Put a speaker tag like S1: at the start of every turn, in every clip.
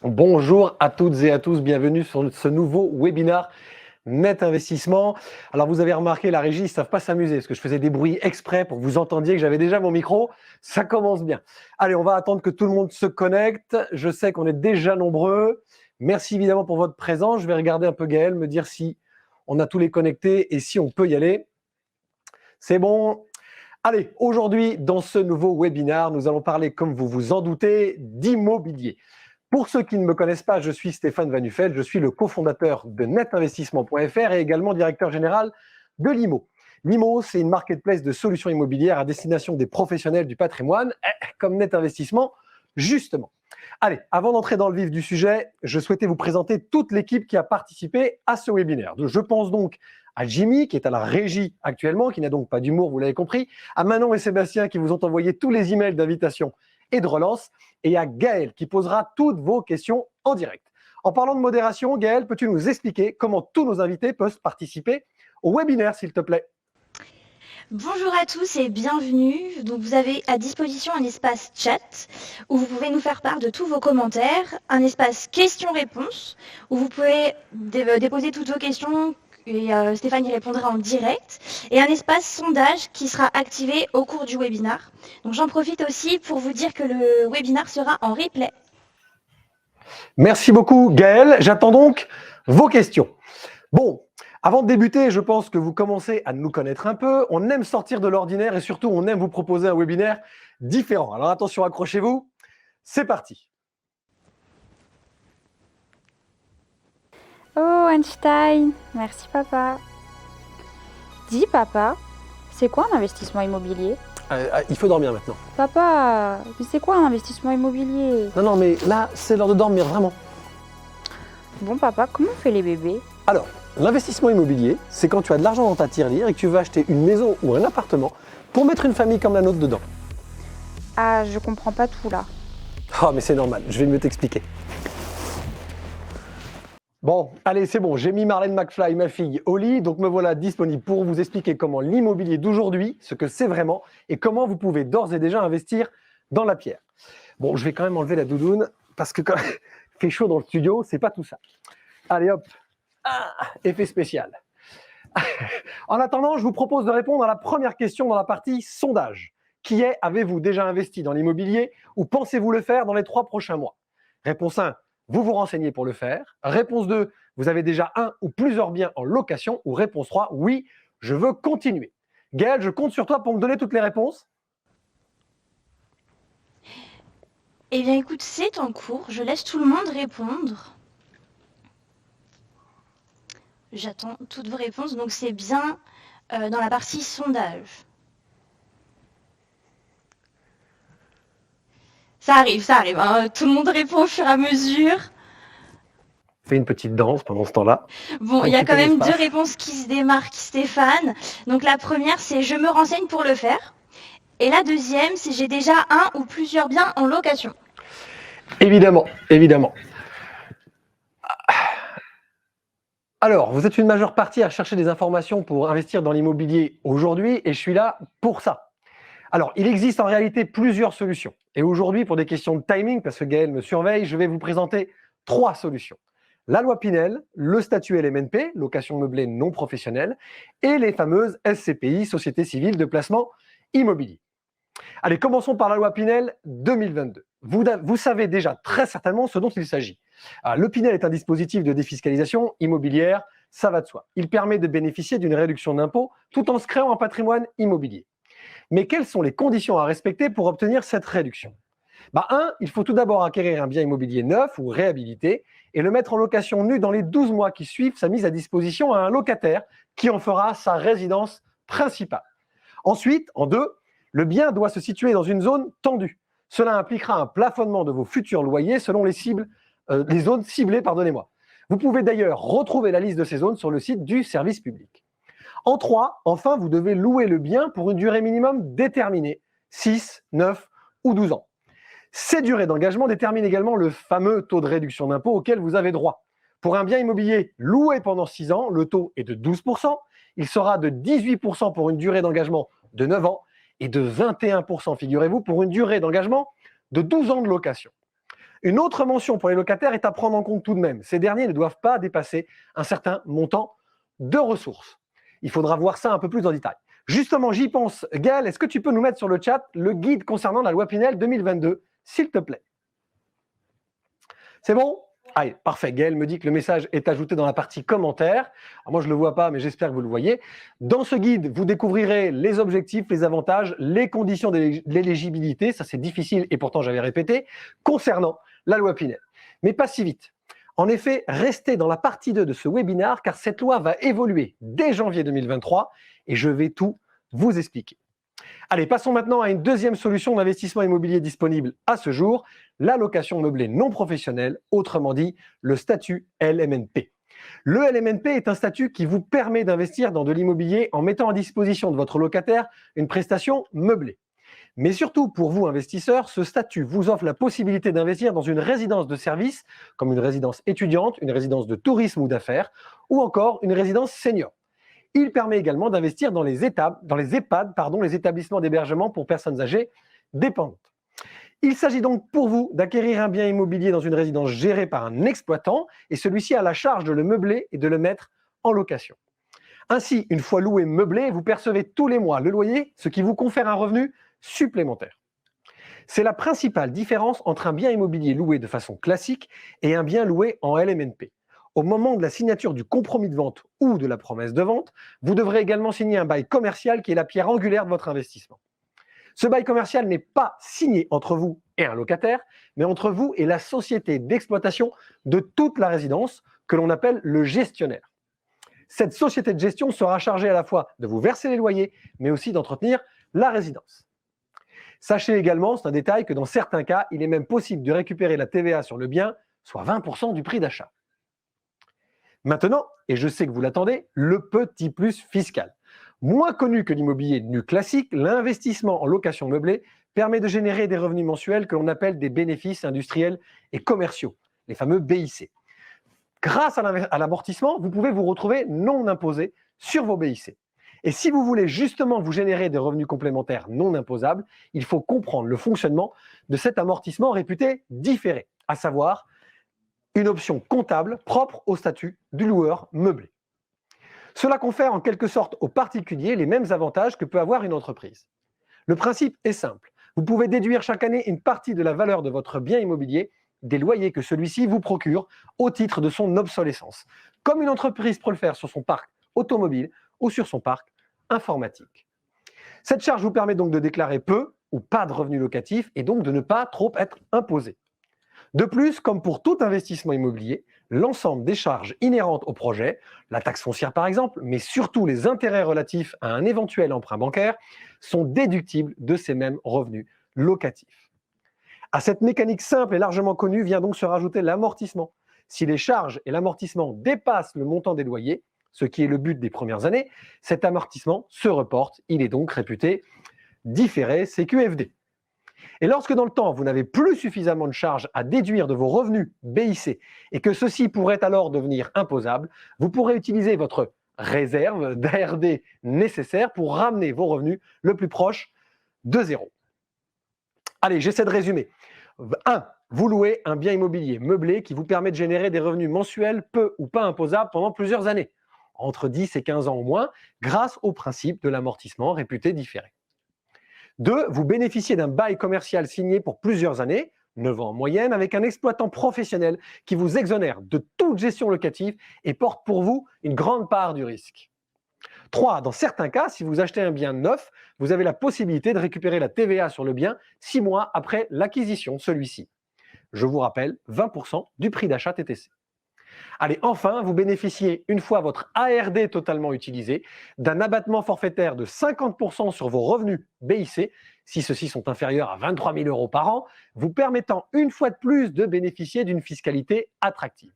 S1: Bonjour à toutes et à tous, bienvenue sur ce nouveau webinaire Net Investissement. Alors vous avez remarqué, la régie, ils ne savent pas s'amuser parce que je faisais des bruits exprès pour que vous entendiez que j'avais déjà mon micro. Ça commence bien. Allez, on va attendre que tout le monde se connecte. Je sais qu'on est déjà nombreux. Merci évidemment pour votre présence. Je vais regarder un peu Gaël, me dire si on a tous les connectés et si on peut y aller. C'est bon. Allez, aujourd'hui, dans ce nouveau webinaire, nous allons parler, comme vous vous en doutez, d'immobilier. Pour ceux qui ne me connaissent pas, je suis Stéphane Van Nuffel, je suis le cofondateur de netinvestissement.fr et également directeur général de l'IMO. L'IMO, c'est une marketplace de solutions immobilières à destination des professionnels du patrimoine, comme Net Investissement, justement. Allez, avant d'entrer dans le vif du sujet, je souhaitais vous présenter toute l'équipe qui a participé à ce webinaire. Je pense donc à Jimmy, qui est à la régie actuellement, qui n'a donc pas d'humour, vous l'avez compris, à Manon et Sébastien, qui vous ont envoyé tous les emails d'invitation et de relance, et à Gaël qui posera toutes vos questions en direct. En parlant de modération, Gaël, peux-tu nous expliquer comment tous nos invités peuvent participer au webinaire, s'il te plaît?
S2: Bonjour à tous et bienvenue. Donc vous avez à disposition un espace chat où vous pouvez nous faire part de tous vos commentaires, un espace questions-réponses où vous pouvez déposer toutes vos questions et Stéphane y répondra en direct, et un espace sondage qui sera activé au cours du webinaire. Donc j'en profite aussi pour vous dire que le webinaire sera en replay.
S1: Merci beaucoup Gaël, j'attends donc vos questions. Bon, avant de débuter, je pense que vous commencez à nous connaître un peu. On aime sortir de l'ordinaire et surtout, on aime vous proposer un webinaire différent. Alors attention, accrochez-vous. C'est parti.
S3: Oh Einstein, merci papa. Dis papa, c'est quoi un investissement immobilier?
S1: Il faut dormir maintenant.
S3: Papa, mais c'est quoi un investissement immobilier?
S1: Non, mais là, c'est l'heure de dormir, vraiment.
S3: Bon papa, comment on fait les bébés?
S1: Alors, l'investissement immobilier, c'est quand tu as de l'argent dans ta tirelire et que tu veux acheter une maison ou un appartement pour mettre une famille comme la nôtre dedans.
S3: Ah, je comprends pas tout là.
S1: Oh, mais c'est normal, je vais mieux t'expliquer. Bon, allez, c'est bon, j'ai mis Marlène McFly, ma fille, au lit, donc me voilà disponible pour vous expliquer comment l'immobilier d'aujourd'hui, ce que c'est vraiment, et comment vous pouvez d'ores et déjà investir dans la pierre. Bon, je vais quand même enlever la doudoune, parce que quand il fait chaud dans le studio, c'est pas tout ça. Allez hop, effet spécial. En attendant, je vous propose de répondre à la première question dans la partie sondage, qui est: avez-vous déjà investi dans l'immobilier ou pensez-vous le faire dans les 3 prochains mois? Réponse 1, vous vous renseignez pour le faire. Réponse 2, vous avez déjà un ou plusieurs biens en location. Ou réponse 3, oui, je veux continuer. Gaël, je compte sur toi pour me donner toutes les réponses.
S2: Eh bien écoute, c'est en cours, je laisse tout le monde répondre. J'attends toutes vos réponses, donc c'est bien dans la partie sondage. Ça arrive, hein. Tout le monde répond au fur et à mesure.
S1: Fais une petite danse pendant ce temps-là.
S2: Bon, il y a quand même 2 réponses qui se démarquent, Stéphane. Donc la première, c'est je me renseigne pour le faire. Et la deuxième, c'est j'ai déjà un ou plusieurs biens en location.
S1: Évidemment, évidemment. Alors, vous êtes une majeure partie à chercher des informations pour investir dans l'immobilier aujourd'hui, et je suis là pour ça. Alors, il existe en réalité plusieurs solutions. Et aujourd'hui, pour des questions de timing, parce que Gaël me surveille, je vais vous présenter 3 solutions. La loi Pinel, le statut LMNP, location meublée non professionnelle, et les fameuses SCPI, Société civile de placement immobilier. Allez, commençons par la loi Pinel 2022. Vous savez déjà très certainement ce dont il s'agit. Le Pinel est un dispositif de défiscalisation immobilière, ça va de soi. Il permet de bénéficier d'une réduction d'impôt tout en se créant un patrimoine immobilier. Mais quelles sont les conditions à respecter pour obtenir cette réduction? 1, il faut tout d'abord acquérir un bien immobilier neuf ou réhabilité et le mettre en location nue dans les 12 mois qui suivent sa mise à disposition à un locataire qui en fera sa résidence principale. Ensuite, en 2, le bien doit se situer dans une zone tendue. Cela impliquera un plafonnement de vos futurs loyers selon les zones ciblées. Vous pouvez d'ailleurs retrouver la liste de ces zones sur le site du service public. En 3, enfin, vous devez louer le bien pour une durée minimum déterminée, 6, 9 ou 12 ans. Ces durées d'engagement déterminent également le fameux taux de réduction d'impôt auquel vous avez droit. Pour un bien immobilier loué pendant 6 ans, le taux est de 12%, il sera de 18% pour une durée d'engagement de 9 ans et de 21%, figurez-vous, pour une durée d'engagement de 12 ans de location. Une autre mention pour les locataires est à prendre en compte tout de même. Ces derniers ne doivent pas dépasser un certain montant de ressources. Il faudra voir ça un peu plus en détail. Justement, j'y pense. Gaël, est-ce que tu peux nous mettre sur le chat le guide concernant la loi Pinel 2022, s'il te plaît? C'est bon? Allez, parfait. Gaël me dit que le message est ajouté dans la partie commentaires. Alors moi, je ne le vois pas, mais j'espère que vous le voyez. Dans ce guide, vous découvrirez les objectifs, les avantages, les conditions d'éligibilité, ça c'est difficile et pourtant j'avais répété, concernant la loi Pinel. Mais pas si vite. En effet, restez dans la partie 2 de ce webinaire car cette loi va évoluer dès janvier 2023 et je vais tout vous expliquer. Allez, passons maintenant à une deuxième solution d'investissement immobilier disponible à ce jour, la location meublée non professionnelle, autrement dit le statut LMNP. Le LMNP est un statut qui vous permet d'investir dans de l'immobilier en mettant à disposition de votre locataire une prestation meublée. Mais surtout, pour vous, investisseurs, ce statut vous offre la possibilité d'investir dans une résidence de service, comme une résidence étudiante, une résidence de tourisme ou d'affaires, ou encore une résidence senior. Il permet également d'investir dans les EHPAD, les établissements d'hébergement pour personnes âgées dépendantes. Il s'agit donc pour vous d'acquérir un bien immobilier dans une résidence gérée par un exploitant et celui-ci a la charge de le meubler et de le mettre en location. Ainsi, une fois loué meublé, vous percevez tous les mois le loyer, ce qui vous confère un revenu supplémentaire. C'est la principale différence entre un bien immobilier loué de façon classique et un bien loué en LMNP. Au moment de la signature du compromis de vente ou de la promesse de vente, vous devrez également signer un bail commercial qui est la pierre angulaire de votre investissement. Ce bail commercial n'est pas signé entre vous et un locataire, mais entre vous et la société d'exploitation de toute la résidence, que l'on appelle le gestionnaire. Cette société de gestion sera chargée à la fois de vous verser les loyers, mais aussi d'entretenir la résidence. Sachez également, c'est un détail, que dans certains cas, il est même possible de récupérer la TVA sur le bien, soit 20% du prix d'achat. Maintenant, et je sais que vous l'attendez, le petit plus fiscal. Moins connu que l'immobilier nu classique, l'investissement en location meublée permet de générer des revenus mensuels que l'on appelle des bénéfices industriels et commerciaux, les fameux BIC. Grâce à l'amortissement, vous pouvez vous retrouver non imposé sur vos BIC. Et si vous voulez justement vous générer des revenus complémentaires non imposables, il faut comprendre le fonctionnement de cet amortissement réputé différé, à savoir une option comptable propre au statut du loueur meublé. Cela confère en quelque sorte aux particuliers les mêmes avantages que peut avoir une entreprise. Le principe est simple. Vous pouvez déduire chaque année une partie de la valeur de votre bien immobilier des loyers que celui-ci vous procure au titre de son obsolescence, comme une entreprise peut le faire sur son parc automobile ou sur son parc informatique. Cette charge vous permet donc de déclarer peu ou pas de revenus locatifs et donc de ne pas trop être imposé. De plus, comme pour tout investissement immobilier, l'ensemble des charges inhérentes au projet, la taxe foncière par exemple, mais surtout les intérêts relatifs à un éventuel emprunt bancaire, sont déductibles de ces mêmes revenus locatifs. À cette mécanique simple et largement connue vient donc se rajouter l'amortissement. Si les charges et l'amortissement dépassent le montant des loyers, ce qui est le but des premières années, cet amortissement se reporte. Il est donc réputé différé CQFD. Et lorsque dans le temps, vous n'avez plus suffisamment de charges à déduire de vos revenus BIC et que ceux-ci pourraient alors devenir imposables, vous pourrez utiliser votre réserve d'ARD nécessaire pour ramener vos revenus le plus proche de zéro. Allez, j'essaie de résumer. 1. Vous louez un bien immobilier meublé qui vous permet de générer des revenus mensuels peu ou pas imposables pendant plusieurs années, entre 10 et 15 ans au moins, grâce au principe de l'amortissement réputé différé. 2. Vous bénéficiez d'un bail commercial signé pour plusieurs années, 9 ans en moyenne, avec un exploitant professionnel qui vous exonère de toute gestion locative et porte pour vous une grande part du risque. 3. Dans certains cas, si vous achetez un bien neuf, vous avez la possibilité de récupérer la TVA sur le bien 6 mois après l'acquisition de celui-ci. Je vous rappelle, 20% du prix d'achat TTC. Allez, enfin, vous bénéficiez, une fois votre ARD totalement utilisé, d'un abattement forfaitaire de 50% sur vos revenus BIC, si ceux-ci sont inférieurs à 23 000 € par an, vous permettant une fois de plus de bénéficier d'une fiscalité attractive.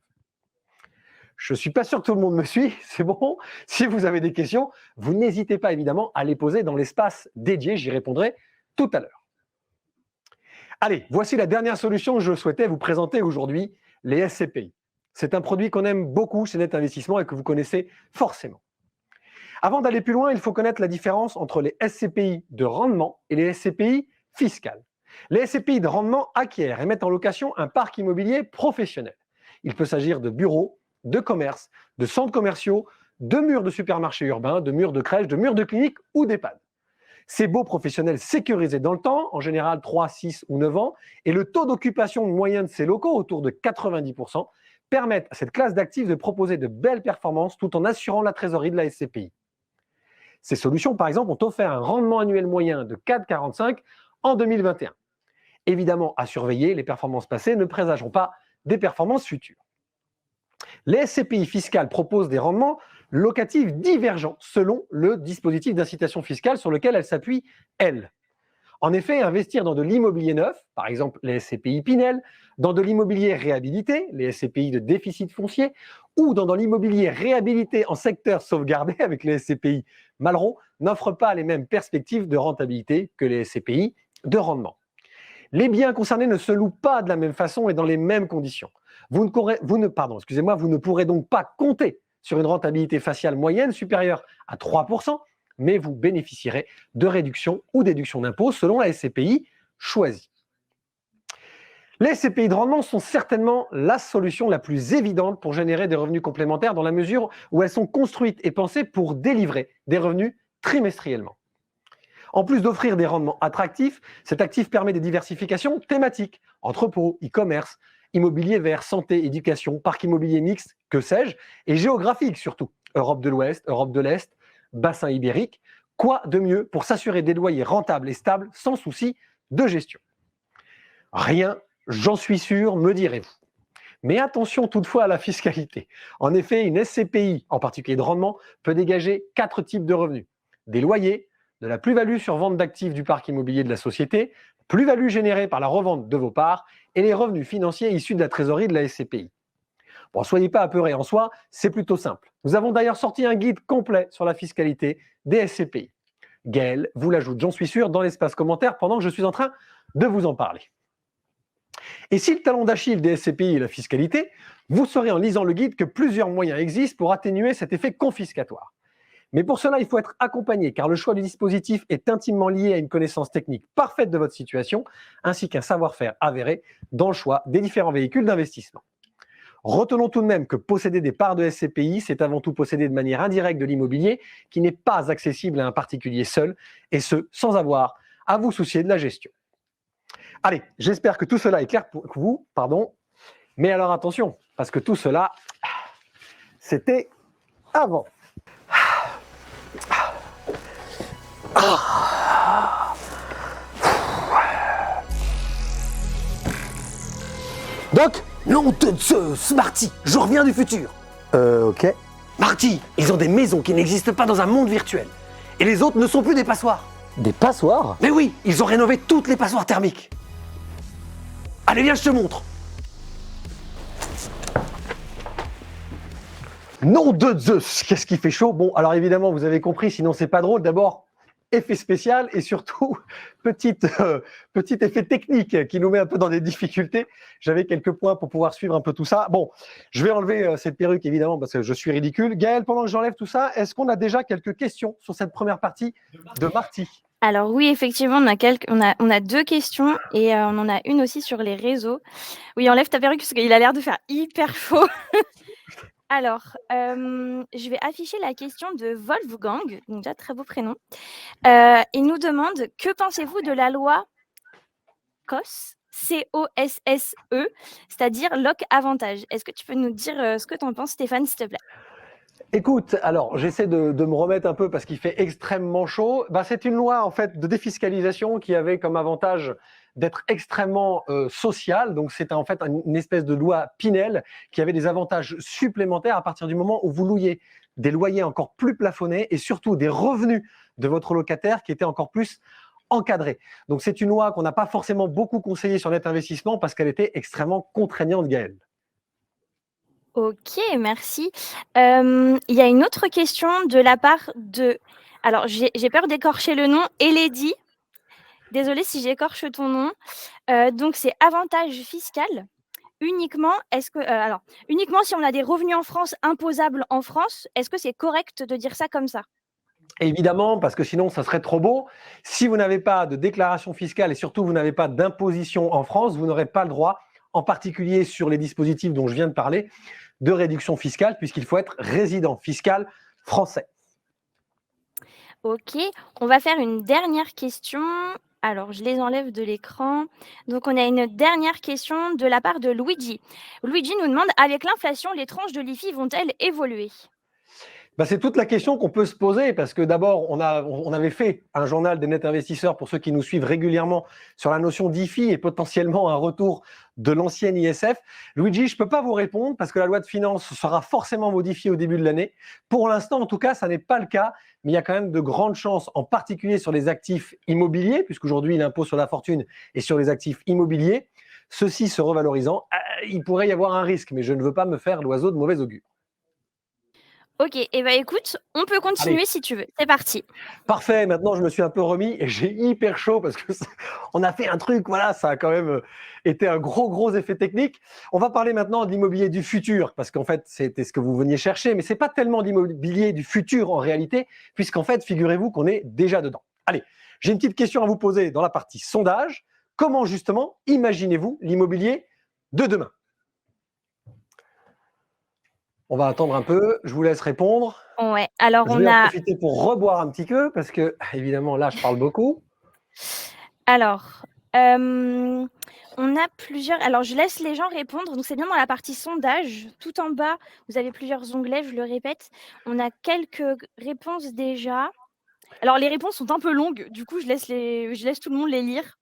S1: Je ne suis pas sûr que tout le monde me suit, c'est bon. Si vous avez des questions, vous n'hésitez pas évidemment à les poser dans l'espace dédié, j'y répondrai tout à l'heure. Allez, voici la dernière solution que je souhaitais vous présenter aujourd'hui, les SCPI. C'est un produit qu'on aime beaucoup chez Net Investissement et que vous connaissez forcément. Avant d'aller plus loin, il faut connaître la différence entre les SCPI de rendement et les SCPI fiscales. Les SCPI de rendement acquièrent et mettent en location un parc immobilier professionnel. Il peut s'agir de bureaux, de commerces, de centres commerciaux, de murs de supermarchés urbains, de murs de crèches, de murs de cliniques ou d'EHPAD. Ces baux professionnels sécurisés dans le temps, en général 3, 6 ou 9 ans, et le taux d'occupation moyen de ces locaux, autour de 90%, permettent à cette classe d'actifs de proposer de belles performances tout en assurant la trésorerie de la SCPI. Ces solutions, par exemple, ont offert un rendement annuel moyen de 4,45 en 2021. Évidemment, à surveiller, les performances passées ne présageront pas des performances futures. Les SCPI fiscales proposent des rendements locatifs divergents selon le dispositif d'incitation fiscale sur lequel elles s'appuient, elles. En effet, investir dans de l'immobilier neuf, par exemple les SCPI Pinel, dans de l'immobilier réhabilité, les SCPI de déficit foncier, ou dans l'immobilier réhabilité en secteur sauvegardé avec les SCPI Malraux, n'offrent pas les mêmes perspectives de rentabilité que les SCPI de rendement. Les biens concernés ne se louent pas de la même façon et dans les mêmes conditions. Vous ne pourrez donc pas compter sur une rentabilité faciale moyenne supérieure à 3%, mais vous bénéficierez de réductions ou déductions d'impôts selon la SCPI choisie. Les SCPI de rendement sont certainement la solution la plus évidente pour générer des revenus complémentaires dans la mesure où elles sont construites et pensées pour délivrer des revenus trimestriellement. En plus d'offrir des rendements attractifs, cet actif permet des diversifications thématiques, entrepôts, e-commerce, immobilier vert, santé, éducation, parc immobilier mixte, que sais-je, et géographique surtout, Europe de l'Ouest, Europe de l'Est, bassin ibérique. Quoi de mieux pour s'assurer des loyers rentables et stables sans souci de gestion? Rien, j'en suis sûr, me direz-vous. Mais attention toutefois à la fiscalité. En effet, une SCPI, en particulier de rendement, peut dégager 4 types de revenus. Des loyers, de la plus-value sur vente d'actifs du parc immobilier de la société, plus-value générée par la revente de vos parts et les revenus financiers issus de la trésorerie de la SCPI. Bon, soyez pas apeurés en soi, c'est plutôt simple. Nous avons d'ailleurs sorti un guide complet sur la fiscalité des SCPI. Gaël vous l'ajoute, j'en suis sûr, dans l'espace commentaire pendant que je suis en train de vous en parler. Et si le talon d'Achille des SCPI est la fiscalité, vous saurez en lisant le guide que plusieurs moyens existent pour atténuer cet effet confiscatoire. Mais pour cela, il faut être accompagné, car le choix du dispositif est intimement lié à une connaissance technique parfaite de votre situation, ainsi qu'un savoir-faire avéré dans le choix des différents véhicules d'investissement. Retenons tout de même que posséder des parts de SCPI, c'est avant tout posséder de manière indirecte de l'immobilier qui n'est pas accessible à un particulier seul, et ce, sans avoir à vous soucier de la gestion. Allez, j'espère que tout cela est clair pour vous, mais alors attention, parce que tout cela, c'était avant.
S4: Doc, nom de Zeus, Marty, je reviens du futur.
S1: Ok.
S4: Marty, ils ont des maisons qui n'existent pas dans un monde virtuel. Et les autres ne sont plus des passoires.
S1: Des passoires?
S4: Mais oui, ils ont rénové toutes les passoires thermiques. Allez, viens, je te montre.
S1: Nom de Zeus, qu'est-ce qui fait chaud? Bon, alors évidemment, vous avez compris, sinon c'est pas drôle. D'abord, effet spécial et surtout, petit effet technique qui nous met un peu dans des difficultés. J'avais quelques points pour pouvoir suivre un peu tout ça. Bon, je vais enlever cette perruque évidemment parce que je suis ridicule. Gaël, pendant que j'enlève tout ça, est-ce qu'on a déjà quelques questions sur cette première partie de Marty?
S2: Alors oui, effectivement, on a 2 questions et on en a une aussi sur les réseaux. Oui, enlève ta perruque parce qu'il a l'air de faire hyper chaud. Alors, je vais afficher la question de Wolfgang, donc déjà très beau prénom. Il nous demande: que pensez-vous de la loi COSSE, C-O-S-S-E, c'est-à-dire loc avantage? Est-ce que tu peux nous dire ce que tu en penses, Stéphane, s'il te plaît?
S1: Écoute, alors j'essaie de me remettre un peu parce qu'il fait extrêmement chaud. C'est une loi en fait de défiscalisation qui avait comme avantage d'être extrêmement sociale. Donc c'est en fait une espèce de loi Pinel qui avait des avantages supplémentaires à partir du moment où vous louiez des loyers encore plus plafonnés et surtout des revenus de votre locataire qui étaient encore plus encadrés. Donc c'est une loi qu'on n'a pas forcément beaucoup conseillée sur Net Investissement parce qu'elle était extrêmement contraignante, Gaël.
S2: Ok, merci. Il y a une autre question de la part de... Alors, j'ai peur d'écorcher le nom. Eledi. Désolée si j'écorche ton nom. Donc, c'est avantage fiscal. Uniquement, uniquement si on a des revenus en France imposables en France, est-ce que c'est correct de dire ça comme ça?
S1: Évidemment, parce que sinon, ça serait trop beau. Si vous n'avez pas de déclaration fiscale et surtout vous n'avez pas d'imposition en France, vous n'aurez pas le droit, en particulier sur les dispositifs dont je viens de parler, de réduction fiscale, puisqu'il faut être résident fiscal français.
S5: Ok, on va faire une dernière question. Alors, je les enlève de l'écran. Donc, on a une dernière question de la part de Luigi. Luigi nous demande, avec l'inflation, les tranches de l'IFI vont-elles évoluer?
S1: C'est toute la question qu'on peut se poser, parce que d'abord, on avait fait un journal des net investisseurs pour ceux qui nous suivent régulièrement sur la notion d'IFI et potentiellement un retour de l'ancienne ISF. Luigi, je ne peux pas vous répondre parce que la loi de finances sera forcément modifiée au début de l'année. Pour l'instant, en tout cas, ça n'est pas le cas, mais il y a quand même de grandes chances, en particulier sur les actifs immobiliers, puisqu'aujourd'hui, l'impôt sur la fortune est sur les actifs immobiliers. Ceux-ci se revalorisant, il pourrait y avoir un risque, mais je ne veux pas me faire l'oiseau de mauvais augure.
S5: Ok, et bah écoute, on peut continuer si tu veux. C'est parti.
S1: Parfait, maintenant je me suis un peu remis et j'ai hyper chaud parce que on a fait un truc, voilà, ça a quand même été un gros effet technique. On va parler maintenant de l'immobilier du futur parce qu'en fait c'était ce que vous veniez chercher, mais c'est pas tellement l'immobilier du futur en réalité, puisqu'en fait figurez-vous qu'on est déjà dedans. Allez, j'ai une petite question à vous poser dans la partie sondage. Comment justement imaginez-vous l'immobilier de demain? On va attendre un peu, je vous laisse répondre.
S5: Ouais, alors
S1: Je vais en profiter pour reboire un petit peu parce que, évidemment, là, je parle beaucoup.
S5: Alors, on a plusieurs. Alors, je laisse les gens répondre. Donc, c'est bien dans la partie sondage. Tout en bas, vous avez plusieurs onglets, je le répète. On a quelques réponses déjà. Alors, les réponses sont un peu longues. Du coup, je laisse tout le monde les lire.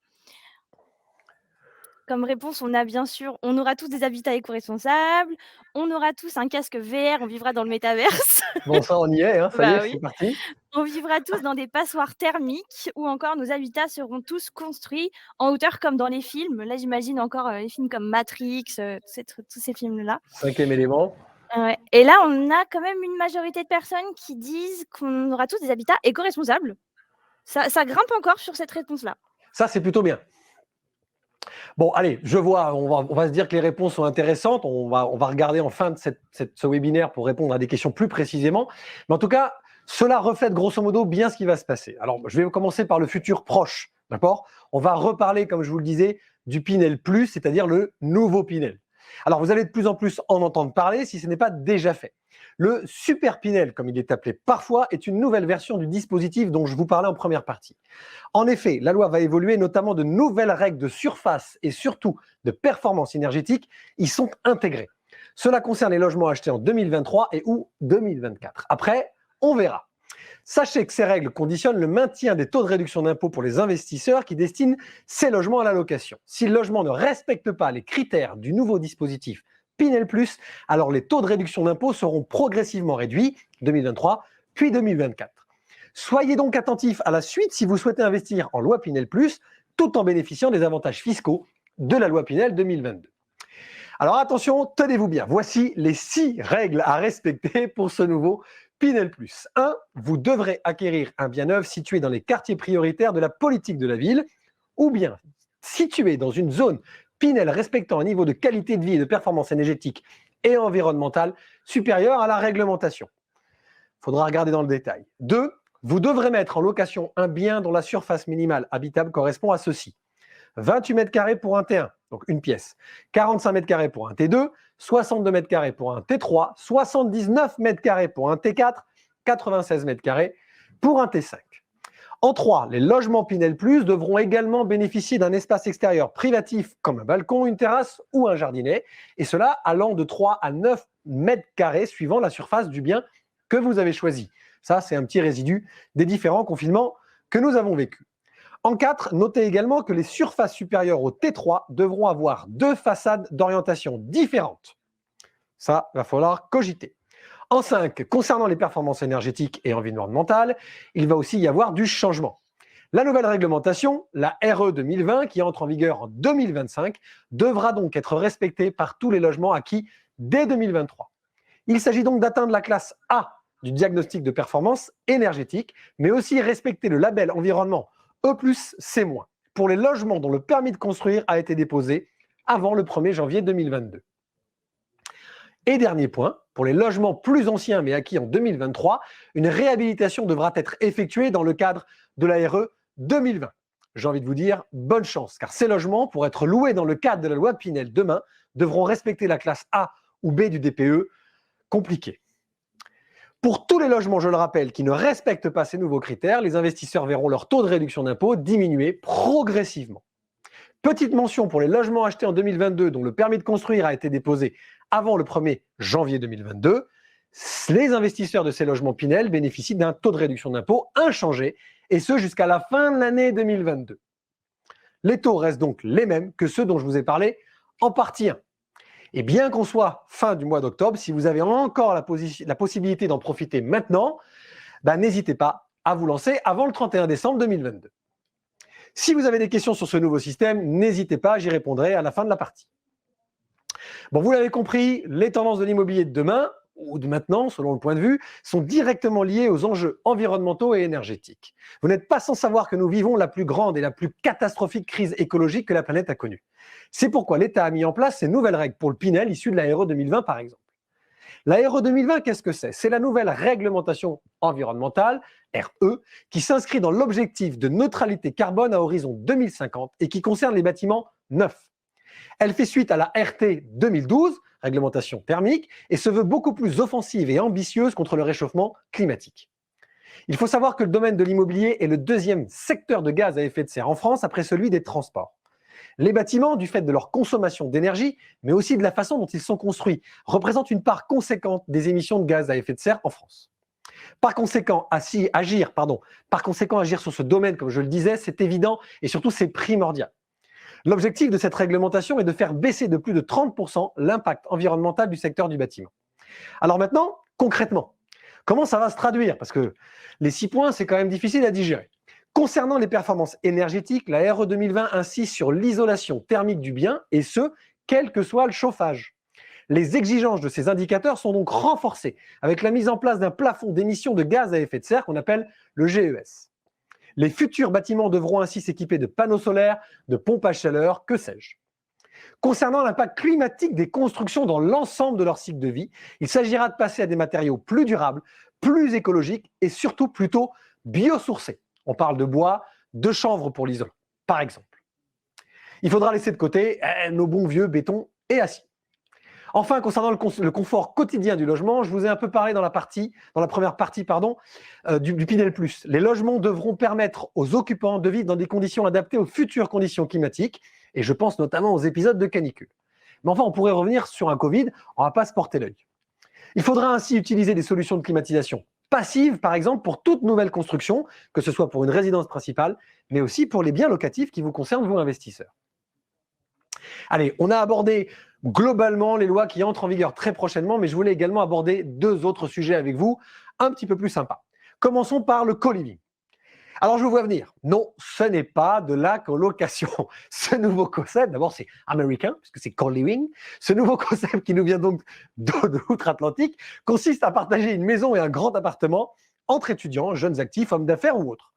S5: Comme réponse, on a bien sûr, on aura tous des habitats éco-responsables, on aura tous un casque VR, on vivra dans le métaverse.
S1: Bon, ça, on y est, hein, ça y est,
S5: Oui.
S1: c'est parti.
S5: On vivra tous dans des passoires thermiques ou encore nos habitats seront tous construits en hauteur comme dans les films. Là, j'imagine encore les films comme Matrix, tous ces films-là.
S1: 5e élément.
S5: Ouais. Et là, on a quand même une majorité de personnes qui disent qu'on aura tous des habitats éco-responsables. Ça grimpe encore sur cette réponse-là.
S1: Ça, c'est plutôt bien. Bon, allez, je vois, on va se dire que les réponses sont intéressantes. On va regarder en fin de ce webinaire pour répondre à des questions plus précisément. Mais en tout cas, cela reflète grosso modo bien ce qui va se passer. Alors, je vais commencer par le futur proche, d'accord? On va reparler, comme je vous le disais, du Pinel Plus, c'est-à-dire le nouveau Pinel. Alors, vous allez de plus en plus en entendre parler si ce n'est pas déjà fait. Le Super Pinel, comme il est appelé parfois, est une nouvelle version du dispositif dont je vous parlais en première partie. En effet, la loi va évoluer, notamment de nouvelles règles de surface et surtout de performance énergétique y sont intégrées. Cela concerne les logements achetés en 2023 et ou 2024. Après, on verra. Sachez que ces règles conditionnent le maintien des taux de réduction d'impôt pour les investisseurs qui destinent ces logements à la location. Si le logement ne respecte pas les critères du nouveau dispositif Pinel Plus, alors les taux de réduction d'impôt seront progressivement réduits, 2023 puis 2024. Soyez donc attentifs à la suite si vous souhaitez investir en loi Pinel Plus, tout en bénéficiant des avantages fiscaux de la loi Pinel 2022. Alors attention, tenez-vous bien, voici les 6 règles à respecter pour ce nouveau Pinel Plus. 1. Vous devrez acquérir un bien neuf situé dans les quartiers prioritaires de la politique de la ville ou bien situé dans une zone Pinel respectant un niveau de qualité de vie et de performance énergétique et environnementale supérieur à la réglementation. Il faudra regarder dans le détail. 2. Vous devrez mettre en location un bien dont la surface minimale habitable correspond à ceci. 28 mètres carrés pour un T1, donc une pièce, 45 mètres carrés pour un T2, 62 mètres carrés pour un T3, 79 mètres carrés pour un T4, 96 mètres carrés pour un T5. En 3, les logements Pinel Plus devront également bénéficier d'un espace extérieur privatif comme un balcon, une terrasse ou un jardinet, et cela allant de 3 à 9 mètres carrés suivant la surface du bien que vous avez choisi. Ça, c'est un petit résidu des différents confinements que nous avons vécus. En 4, notez également que les surfaces supérieures au T3 devront avoir 2 façades d'orientation différentes. Ça, va falloir cogiter. En 5, concernant les performances énergétiques et environnementales, il va aussi y avoir du changement. La nouvelle réglementation, la RE 2020, qui entre en vigueur en 2025, devra donc être respectée par tous les logements acquis dès 2023. Il s'agit donc d'atteindre la classe A du diagnostic de performance énergétique, mais aussi respecter le label environnement E+, C-, pour les logements dont le permis de construire a été déposé avant le 1er janvier 2022. Et dernier point, pour les logements plus anciens mais acquis en 2023, une réhabilitation devra être effectuée dans le cadre de la RE 2020. J'ai envie de vous dire bonne chance, car ces logements, pour être loués dans le cadre de la loi Pinel demain, devront respecter la classe A ou B du DPE. Compliqué. Pour tous les logements, je le rappelle, qui ne respectent pas ces nouveaux critères, les investisseurs verront leur taux de réduction d'impôt diminuer progressivement. Petite mention pour les logements achetés en 2022 dont le permis de construire a été déposé avant le 1er janvier 2022, les investisseurs de ces logements Pinel bénéficient d'un taux de réduction d'impôt inchangé, et ce jusqu'à la fin de l'année 2022. Les taux restent donc les mêmes que ceux dont je vous ai parlé en partie 1. Et bien qu'on soit fin du mois d'octobre, si vous avez encore la possibilité d'en profiter maintenant, n'hésitez pas à vous lancer avant le 31 décembre 2022. Si vous avez des questions sur ce nouveau système, n'hésitez pas, j'y répondrai à la fin de la partie. Bon, vous l'avez compris, les tendances de l'immobilier de demain, ou de maintenant, selon le point de vue, sont directement liées aux enjeux environnementaux et énergétiques. Vous n'êtes pas sans savoir que nous vivons la plus grande et la plus catastrophique crise écologique que la planète a connue. C'est pourquoi l'État a mis en place ces nouvelles règles pour le Pinel issues de la RE 2020 par exemple. La RE 2020, qu'est-ce que c'est? C'est la nouvelle réglementation environnementale, RE, qui s'inscrit dans l'objectif de neutralité carbone à horizon 2050 et qui concerne les bâtiments neufs. Elle fait suite à la RT 2012, réglementation thermique, et se veut beaucoup plus offensive et ambitieuse contre le réchauffement climatique. Il faut savoir que le domaine de l'immobilier est le deuxième secteur de gaz à effet de serre en France après celui des transports. Les bâtiments, du fait de leur consommation d'énergie, mais aussi de la façon dont ils sont construits, représentent une part conséquente des émissions de gaz à effet de serre en France. Par conséquent, agir sur ce domaine, comme je le disais, c'est évident et surtout c'est primordial. L'objectif de cette réglementation est de faire baisser de plus de 30% l'impact environnemental du secteur du bâtiment. Alors maintenant, concrètement, comment ça va se traduire? Parce que les 6 points, c'est quand même difficile à digérer. Concernant les performances énergétiques, la RE 2020 insiste sur l'isolation thermique du bien, et ce, quel que soit le chauffage. Les exigences de ces indicateurs sont donc renforcées avec la mise en place d'un plafond d'émissions de gaz à effet de serre qu'on appelle le GES. Les futurs bâtiments devront ainsi s'équiper de panneaux solaires, de pompes à chaleur, que sais-je. Concernant l'impact climatique des constructions dans l'ensemble de leur cycle de vie, il s'agira de passer à des matériaux plus durables, plus écologiques et surtout plutôt biosourcés. On parle de bois, de chanvre pour l'isolant, par exemple. Il faudra laisser de côté nos bons vieux béton et acier. Enfin, concernant le confort quotidien du logement, je vous ai un peu parlé dans la première partie du Pinel+. Les logements devront permettre aux occupants de vivre dans des conditions adaptées aux futures conditions climatiques, et je pense notamment aux épisodes de canicule. Mais enfin, on pourrait revenir sur un Covid, on ne va pas se porter l'œil. Il faudra ainsi utiliser des solutions de climatisation passives, par exemple, pour toute nouvelle construction, que ce soit pour une résidence principale, mais aussi pour les biens locatifs qui vous concernent, vous, investisseurs. Allez, on a abordé globalement les lois qui entrent en vigueur très prochainement, mais je voulais également aborder 2 autres sujets avec vous, un petit peu plus sympas. Commençons par le co-living. Alors je vous vois venir. Non, ce n'est pas de la colocation. Ce nouveau concept, d'abord c'est américain, puisque c'est co-living. Ce nouveau concept qui nous vient donc d'outre-Atlantique consiste à partager une maison et un grand appartement entre étudiants, jeunes actifs, hommes d'affaires ou autres.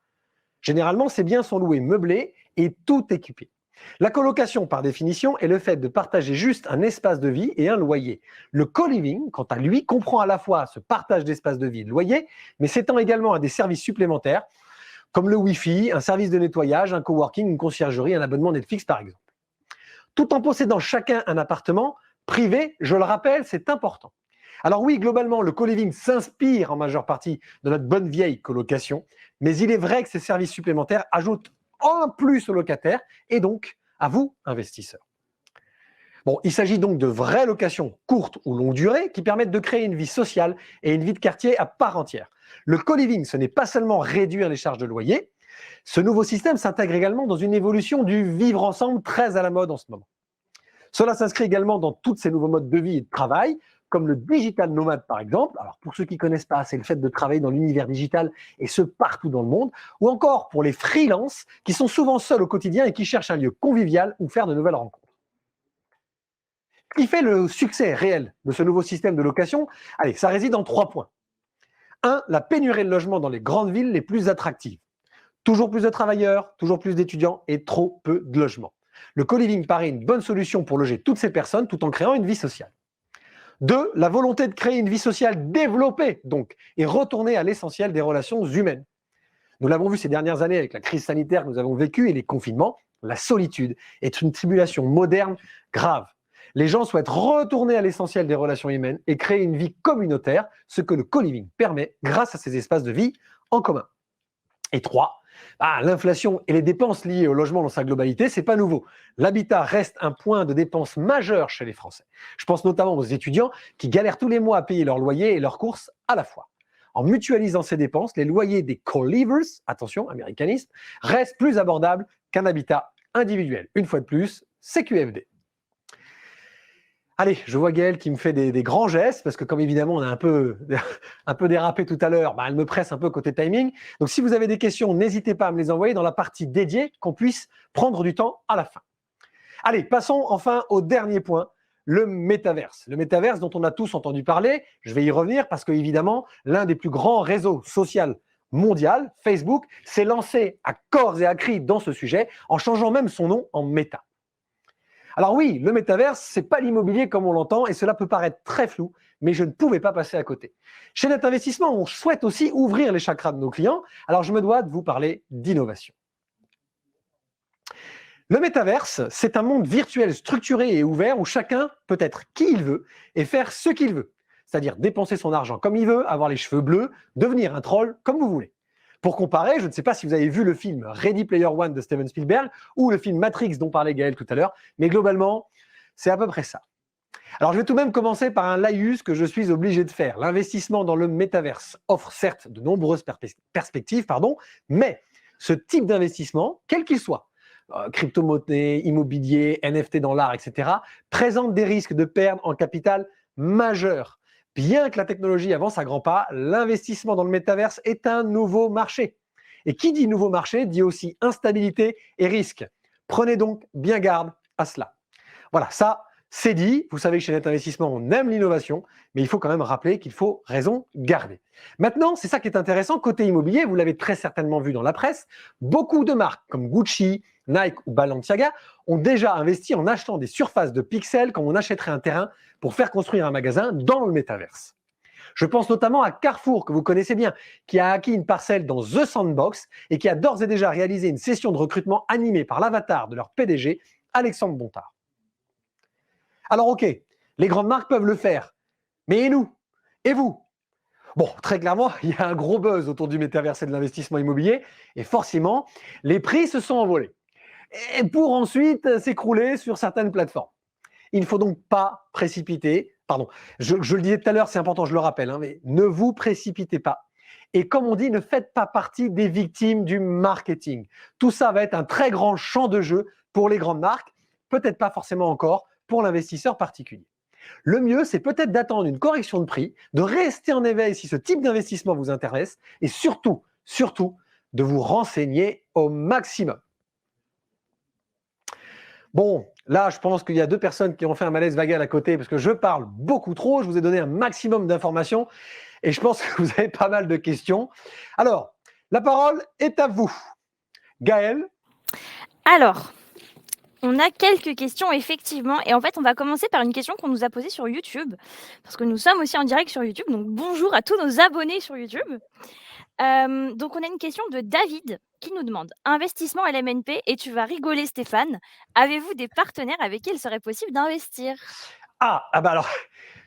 S1: Généralement, ces biens sont loués meublés et tout équipés. La colocation, par définition, est le fait de partager juste un espace de vie et un loyer. Le co-living, quant à lui, comprend à la fois ce partage d'espace de vie et de loyer, mais s'étend également à des services supplémentaires, comme le Wi-Fi, un service de nettoyage, un coworking, une conciergerie, un abonnement Netflix, par exemple. Tout en possédant chacun un appartement privé, je le rappelle, c'est important. Alors oui, globalement, le co-living s'inspire en majeure partie de notre bonne vieille colocation, mais il est vrai que ces services supplémentaires ajoutent en plus aux locataires et donc à vous, investisseurs. Bon, il s'agit donc de vraies locations courtes ou longue durée qui permettent de créer une vie sociale et une vie de quartier à part entière. Le co-living, ce n'est pas seulement réduire les charges de loyer, ce nouveau système s'intègre également dans une évolution du vivre ensemble très à la mode en ce moment. Cela s'inscrit également dans tous ces nouveaux modes de vie et de travail, comme le digital nomade par exemple. Alors pour ceux qui ne connaissent pas, c'est le fait de travailler dans l'univers digital et ce partout dans le monde, ou encore pour les freelances qui sont souvent seuls au quotidien et qui cherchent un lieu convivial où faire de nouvelles rencontres. Ce qui fait le succès réel de ce nouveau système de location, allez, ça réside en 3 points. 1. La pénurie de logements dans les grandes villes les plus attractives. Toujours plus de travailleurs, toujours plus d'étudiants et trop peu de logements. Le co-living paraît une bonne solution pour loger toutes ces personnes tout en créant une vie sociale. 2, la volonté de créer une vie sociale développée, donc, et retourner à l'essentiel des relations humaines. Nous l'avons vu ces dernières années avec la crise sanitaire que nous avons vécue et les confinements, la solitude est une tribulation moderne grave. Les gens souhaitent retourner à l'essentiel des relations humaines et créer une vie communautaire, ce que le co-living permet grâce à ces espaces de vie en commun. Et 3, l'inflation et les dépenses liées au logement dans sa globalité, c'est pas nouveau. L'habitat reste un point de dépense majeur chez les Français. Je pense notamment aux étudiants qui galèrent tous les mois à payer leur loyer et leurs courses à la fois. En mutualisant ces dépenses, les loyers des co-livers, attention, américanisme, restent plus abordables qu'un habitat individuel. Une fois de plus, c'est QFD. Allez, je vois Gaëlle qui me fait des grands gestes, parce que comme évidemment on a un peu dérapé tout à l'heure, elle me presse un peu côté timing. Donc si vous avez des questions, n'hésitez pas à me les envoyer dans la partie dédiée, qu'on puisse prendre du temps à la fin. Allez, passons enfin au dernier point, le métaverse. Le métaverse dont on a tous entendu parler, je vais y revenir parce que évidemment, l'un des plus grands réseaux sociaux mondial, Facebook, s'est lancé à corps et à cri dans ce sujet, en changeant même son nom en Meta. Alors oui, le métaverse, c'est pas l'immobilier comme on l'entend et cela peut paraître très flou, mais je ne pouvais pas passer à côté. Chez Net Investissement, on souhaite aussi ouvrir les chakras de nos clients, alors je me dois de vous parler d'innovation. Le métaverse, c'est un monde virtuel structuré et ouvert où chacun peut être qui il veut et faire ce qu'il veut, c'est-à-dire dépenser son argent comme il veut, avoir les cheveux bleus, devenir un troll comme vous voulez. Pour comparer, je ne sais pas si vous avez vu le film Ready Player One de Steven Spielberg ou le film Matrix dont parlait Gaël tout à l'heure, mais globalement, c'est à peu près ça. Alors je vais tout de même commencer par un laïus que je suis obligé de faire. L'investissement dans le métaverse offre certes de nombreuses perspectives, mais ce type d'investissement, quel qu'il soit, crypto-monnaie, immobilier, NFT dans l'art, etc., présente des risques de perte en capital majeurs. Bien que la technologie avance à grands pas, l'investissement dans le métaverse est un nouveau marché. Et qui dit nouveau marché dit aussi instabilité et risque. Prenez donc bien garde à cela. Voilà, ça, c'est dit. Vous savez que chez Net Investissement, on aime l'innovation, mais il faut quand même rappeler qu'il faut raison garder. Maintenant, c'est ça qui est intéressant. Côté immobilier, vous l'avez très certainement vu dans la presse, beaucoup de marques comme Gucci, Nike ou Balenciaga ont déjà investi en achetant des surfaces de pixels comme on achèterait un terrain pour faire construire un magasin dans le métaverse. Je pense notamment à Carrefour, que vous connaissez bien, qui a acquis une parcelle dans The Sandbox et qui a d'ores et déjà réalisé une session de recrutement animée par l'avatar de leur PDG, Alexandre Bontard. Alors ok, les grandes marques peuvent le faire, mais et nous? Et vous? Bon, très clairement, il y a un gros buzz autour du métaverse et de l'investissement immobilier, et forcément, les prix se sont envolés, et pour ensuite s'écrouler sur certaines plateformes. Il ne faut donc pas précipiter, je le disais tout à l'heure, c'est important, je le rappelle, mais ne vous précipitez pas. Et comme on dit, ne faites pas partie des victimes du marketing. Tout ça va être un très grand champ de jeu pour les grandes marques, peut-être pas forcément encore pour l'investisseur particulier. Le mieux, c'est peut-être d'attendre une correction de prix, de rester en éveil si ce type d'investissement vous intéresse, et surtout, de vous renseigner au maximum. Bon, là, je pense qu'il y a deux personnes qui ont fait un malaise vagal à côté parce que je parle beaucoup trop. Je vous ai donné un maximum d'informations et je pense que vous avez pas mal de questions. Alors, la parole est à vous. Gaëlle?
S5: Alors, on a quelques questions, effectivement. Et en fait, on va commencer par une question qu'on nous a posée sur YouTube, parce que nous sommes aussi en direct sur YouTube. Donc, bonjour à tous nos abonnés sur YouTube. Donc, on a une question de David qui nous demande « Investissement LMNP, et tu vas rigoler Stéphane, avez-vous des partenaires avec qui il serait possible d'investir ?»
S1: Alors,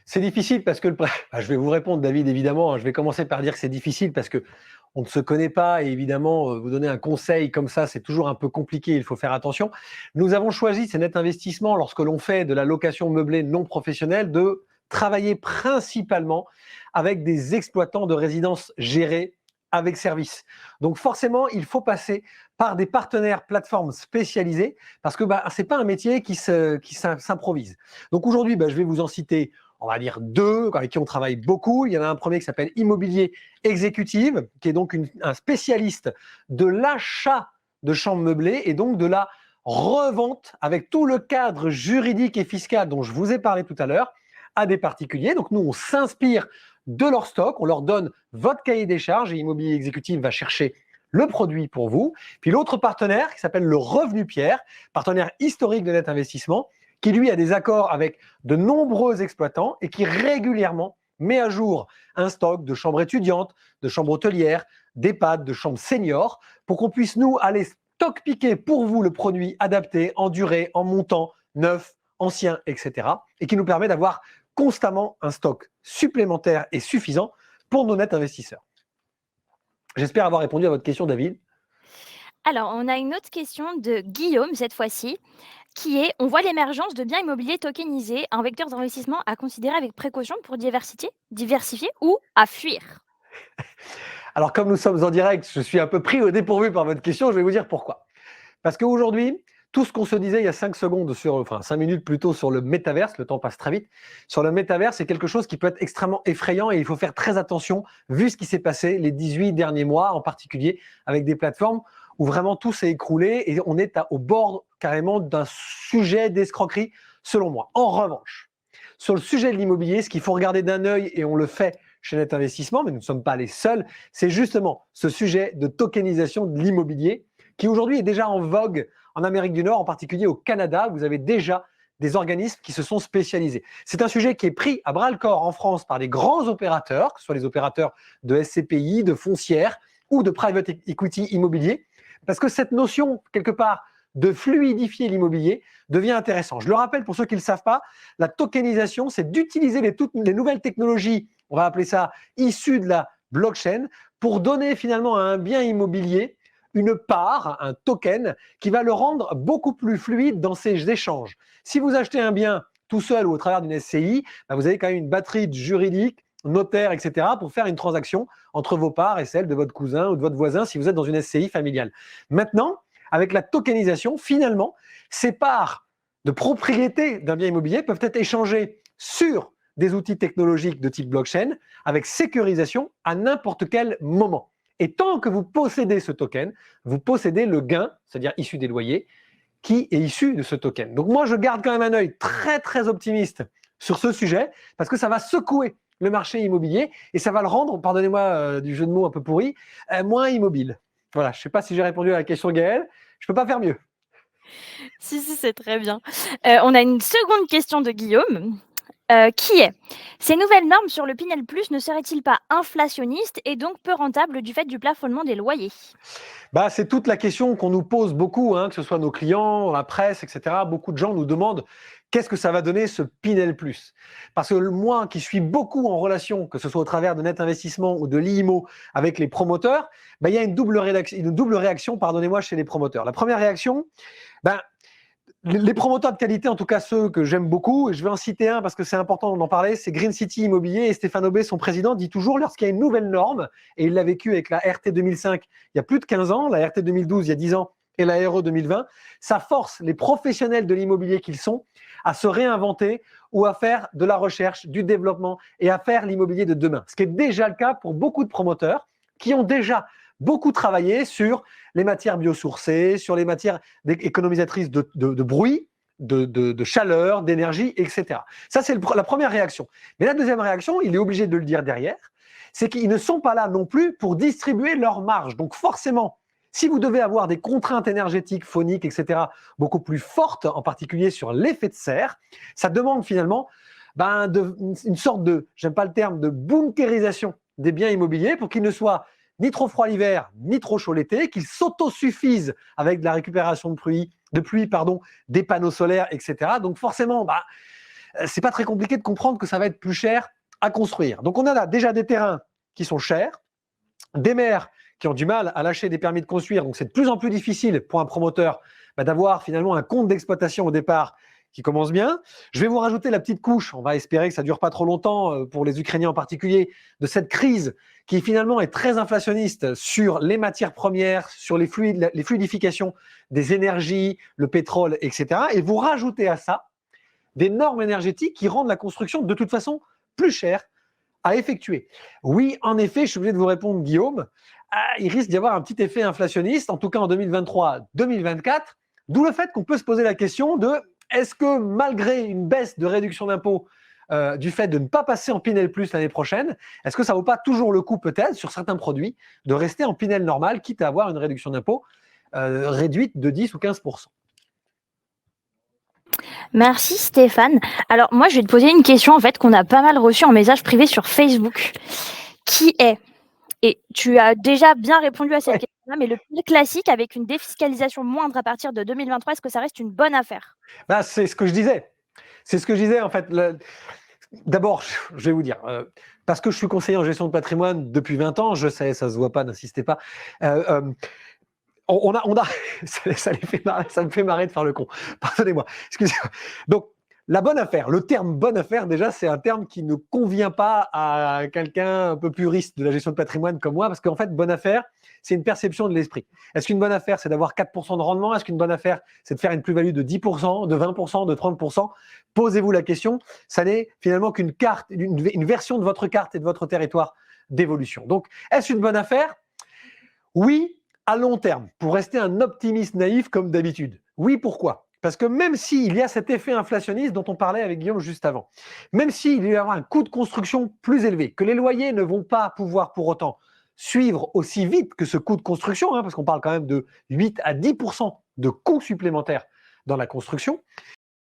S1: c'est difficile parce que je vais vous répondre, David, évidemment. Je vais commencer par dire que c'est difficile parce que on ne se connaît pas et évidemment, vous donner un conseil comme ça, c'est toujours un peu compliqué, il faut faire attention. Nous avons choisi, c'est Net Investissement, lorsque l'on fait de la location meublée non professionnelle, de travailler principalement avec des exploitants de résidences gérées avec service. Donc forcément, il faut passer par des partenaires plateformes spécialisées parce que ce n'est pas un métier qui s'improvise. Donc aujourd'hui, je vais vous en citer, on va dire deux avec qui on travaille beaucoup. Il y en a un premier qui s'appelle Immobilier Exécutive, qui est donc un spécialiste de l'achat de chambres meublées et donc de la revente avec tout le cadre juridique et fiscal dont je vous ai parlé tout à l'heure à des particuliers. Donc nous, on s'inspire de leur stock, on leur donne votre cahier des charges et Immobilier Exécutif va chercher le produit pour vous. Puis l'autre partenaire qui s'appelle le Revenu Pierre, partenaire historique de Net Investissement, qui lui a des accords avec de nombreux exploitants et qui régulièrement met à jour un stock de chambres étudiantes, de chambres hôtelières, d'EHPAD, de chambres seniors, pour qu'on puisse nous aller stock piquer pour vous le produit adapté en durée, en montant, neuf, ancien, etc. et qui nous permet d'avoir constamment un stock supplémentaire et suffisant pour nos nets investisseurs. J'espère avoir répondu à votre question, David.
S5: Alors, on a une autre question de Guillaume, cette fois-ci, qui est: on voit l'émergence de biens immobiliers tokenisés, un vecteur d'investissement à considérer avec précaution pour diversifier ou à fuir.
S1: Alors, comme nous sommes en direct, je suis un peu pris au dépourvu par votre question, je vais vous dire pourquoi. Parce qu'aujourd'hui, tout ce qu'on se disait il y a 5 secondes, enfin 5 minutes plutôt sur le métaverse, le temps passe très vite, sur le métaverse, c'est quelque chose qui peut être extrêmement effrayant et il faut faire très attention vu ce qui s'est passé les 18 derniers mois, en particulier avec des plateformes où vraiment tout s'est écroulé et on est au bord carrément d'un sujet d'escroquerie, selon moi. En revanche, sur le sujet de l'immobilier, ce qu'il faut regarder d'un œil, et on le fait chez Net Investissement, mais nous ne sommes pas les seuls, c'est justement ce sujet de tokenisation de l'immobilier qui aujourd'hui est déjà en vogue en Amérique du Nord, en particulier au Canada. Vous avez déjà des organismes qui se sont spécialisés. C'est un sujet qui est pris à bras-le-corps en France par des grands opérateurs, que ce soit les opérateurs de SCPI, de foncières ou de private equity immobilier, parce que cette notion, quelque part, de fluidifier l'immobilier devient intéressant. Je le rappelle pour ceux qui ne le savent pas, la tokenisation, c'est d'utiliser les nouvelles technologies, on va appeler ça issues de la blockchain, pour donner finalement à un bien immobilier une part, un token, qui va le rendre beaucoup plus fluide dans ses échanges. Si vous achetez un bien tout seul ou au travers d'une SCI, vous avez quand même une batterie de juridiques, notaires, etc. pour faire une transaction entre vos parts et celle de votre cousin ou de votre voisin si vous êtes dans une SCI familiale. Maintenant, avec la tokenisation, finalement, ces parts de propriété d'un bien immobilier peuvent être échangées sur des outils technologiques de type blockchain avec sécurisation à n'importe quel moment. Et tant que vous possédez ce token, vous possédez le gain, c'est-à-dire issu des loyers, qui est issu de ce token. Donc moi, je garde quand même un œil très, très optimiste sur ce sujet parce que ça va secouer le marché immobilier et ça va le rendre, pardonnez-moi du jeu de mots un peu pourri, moins immobile. Voilà, je ne sais pas si j'ai répondu à la question Gaël, je ne peux pas faire mieux.
S5: Si, c'est très bien. On a une seconde question de Guillaume. Qui est: ces nouvelles normes sur le Pinel Plus ne seraient-ils pas inflationnistes et donc peu rentables du fait du plafonnement des loyers?
S1: C'est toute la question qu'on nous pose beaucoup, que ce soit nos clients, la presse, etc. Beaucoup de gens nous demandent qu'est-ce que ça va donner ce Pinel Plus. Parce que moi qui suis beaucoup en relation, que ce soit au travers de Net Investissement ou de l'IMO avec les promoteurs, il y a une double réaction chez les promoteurs. La première réaction, les promoteurs de qualité, en tout cas ceux que j'aime beaucoup, et je vais en citer un parce que c'est important d'en parler, c'est Green City Immobilier, et Stéphane Aubé, son président, dit toujours lorsqu'il y a une nouvelle norme, et il l'a vécu avec la RT 2005 il y a plus de 15 ans, la RT 2012 il y a 10 ans, et la RE 2020, ça force les professionnels de l'immobilier qu'ils sont à se réinventer ou à faire de la recherche, du développement et à faire l'immobilier de demain. Ce qui est déjà le cas pour beaucoup de promoteurs qui ont déjà beaucoup travaillé sur les matières biosourcées, sur les matières économisatrices de bruit, de chaleur, d'énergie, etc. Ça, c'est la première réaction. Mais la deuxième réaction, il est obligé de le dire derrière, c'est qu'ils ne sont pas là non plus pour distribuer leur marge. Donc forcément, si vous devez avoir des contraintes énergétiques, phoniques, etc., beaucoup plus fortes, en particulier sur l'effet de serre, ça demande finalement une sorte de, j'aime pas le terme, de bunkérisation des biens immobiliers pour qu'ils ne soient ni trop froid l'hiver, ni trop chaud l'été, qu'ils s'autosuffisent avec de la récupération de pluie, des panneaux solaires, etc. Donc forcément, c'est pas très compliqué de comprendre que ça va être plus cher à construire. Donc on a là déjà des terrains qui sont chers, des maires qui ont du mal à lâcher des permis de construire, donc c'est de plus en plus difficile pour un promoteur d'avoir finalement un compte d'exploitation au départ qui commence bien. Je vais vous rajouter la petite couche, on va espérer que ça ne dure pas trop longtemps pour les Ukrainiens en particulier, de cette crise qui finalement est très inflationniste sur les matières premières, sur les fluidifications des énergies, le pétrole, etc. Et vous rajoutez à ça des normes énergétiques qui rendent la construction de toute façon plus chère à effectuer. Oui, en effet, je suis obligé de vous répondre, Guillaume, il risque d'y avoir un petit effet inflationniste, en tout cas en 2023-2024, d'où le fait qu'on peut se poser la question de est-ce que malgré une baisse de réduction d'impôt du fait de ne pas passer en Pinel Plus l'année prochaine, est-ce que ça ne vaut pas toujours le coup peut-être sur certains produits de rester en Pinel normal, quitte à avoir une réduction d'impôt réduite de 10 ou 15%?
S5: Merci Stéphane. Alors moi, je vais te poser une question en fait qu'on a pas mal reçue en message privé sur Facebook, qui est, et tu as déjà bien répondu à cette
S1: Ouais.
S5: question-là, mais le prix classique avec une défiscalisation moindre à partir de 2023, est-ce que ça reste une bonne affaire?
S1: Bah, c'est ce que je disais. C'est ce que je disais en fait. D'abord, je vais vous dire, parce que je suis conseiller en gestion de patrimoine depuis 20 ans, je sais, ça se voit pas, n'insistez pas. On a ça me fait marrer de faire le con. Pardonnez-moi, excusez-moi. Donc, la bonne affaire, le terme bonne affaire, déjà, c'est un terme qui ne convient pas à quelqu'un un peu puriste de la gestion de patrimoine comme moi, parce qu'en fait, bonne affaire, c'est une perception de l'esprit. Est-ce qu'une bonne affaire, c'est d'avoir 4% de rendement? Est-ce qu'une bonne affaire, c'est de faire une plus-value de 10%, de 20%, de 30%? Posez-vous la question. Ça n'est finalement qu'une carte, une version de votre carte et de votre territoire d'évolution. Donc, est-ce une bonne affaire? Oui, à long terme, pour rester un optimiste naïf comme d'habitude. Oui, pourquoi? Parce que même s'il y a cet effet inflationniste dont on parlait avec Guillaume juste avant, même s'il va y avoir un coût de construction plus élevé, que les loyers ne vont pas pouvoir pour autant suivre aussi vite que ce coût de construction, parce qu'on parle quand même de 8 à 10% de coûts supplémentaires dans la construction,